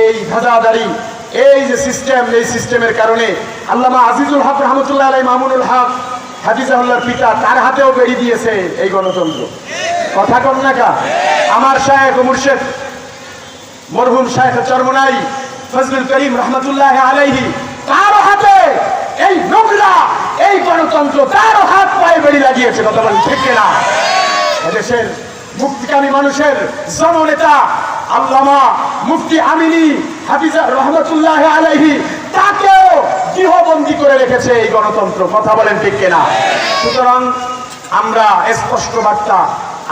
এই ধাঁধাদারি, এই যে সিস্টেম, এই সিস্টেমের কারণে আল্লামা আজিজুল হক রহমতুল্লাহ আলাইহি, মামুনুল হক হাফিজাহুল্লাহর পিতা, তার হাতেও বেড়ি দিয়েছে এই গণতন্ত্র। কথা কন না কা? আমার শায়েখ ও মুর্শিদ মরহুম শায়েখ চরমনাই ফজলুল করিম রহমতুল্লাহ আলাইহি, তার হাতে এই নোংরা এই গণতন্ত্র, তারও হাত পায়ে বেড়ি লাগিয়েছে। কথা বলেন ঠিক না? এদেশের মুক্তিকামী মানুষের জননেতা আল্লামা মুফতি আমিনী হাফিজা রহমতুল্লাহ আলাইহি, তাকেও গৃহবন্দী করে রেখেছে এই গণতন্ত্র। কথা বলেন ঠিক না? সুতরাং আমরা স্পষ্ট বার্তা,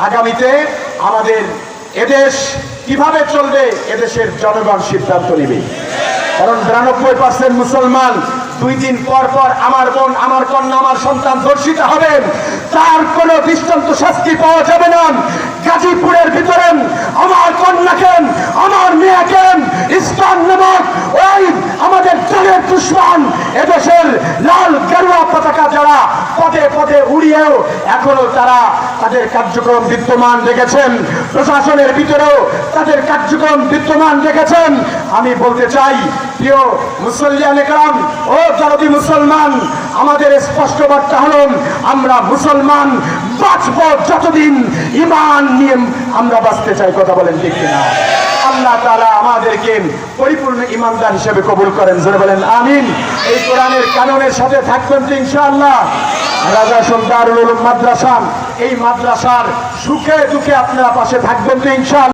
আগামীতে আমাদের এদেশ কিভাবে চলবে এদেশের জনগণ সিদ্ধান্ত নেবে। কারণ 92% মুসলমান। 2 দিন পর পর আমার বোন, আমার কন্যা, আমার সন্তান ধর্ষিত হবেন, তার কোন দৃষ্টান্ত শাস্তি পাওয়া যাবে না। গাজীপুরের ভিতরে আমার কন্যাকে, আমার মেয়েকে ইসলাম নামক ওই আমাদের দলের দুশমন, এদেশের লাল গেরুয়া পতাকা যারা পদে পদে উড়িয়েও এখনো তারা তাদের কার্যক্রম বিদ্যমান রেখেছেন, প্রশাসনের ভিতরেও তাদের কার্যক্রম বিদ্যমান রেখেছেন। আমি বলতে চাই, প্রিয় মুসল্লিয়ান একরাম ও জাতি মুসলমান, আমাদের স্পষ্ট বার্তা হল, আমরা মুসলমান বাঁচব যতদিন ঈমান নিয়ে আমরা বাঁচতে চাই। কথা বলেন ঠিক কিনা? আল্লাহ তাআলা আমাদেরকে পরিপূর্ণ ঈমানদার হিসেবে কবুল করেন। জোরে বলেন আমিন। এই কোরআনের কানুনের সাথে থাকবেন তো ইনশাআল্লাহ? রাজা দারুল উলুম মাদ্রাসা, এই মাদ্রাসার সুখে দুঃখে আপনারা পাশে থাকবেন তো ইনশাআল্লাহ?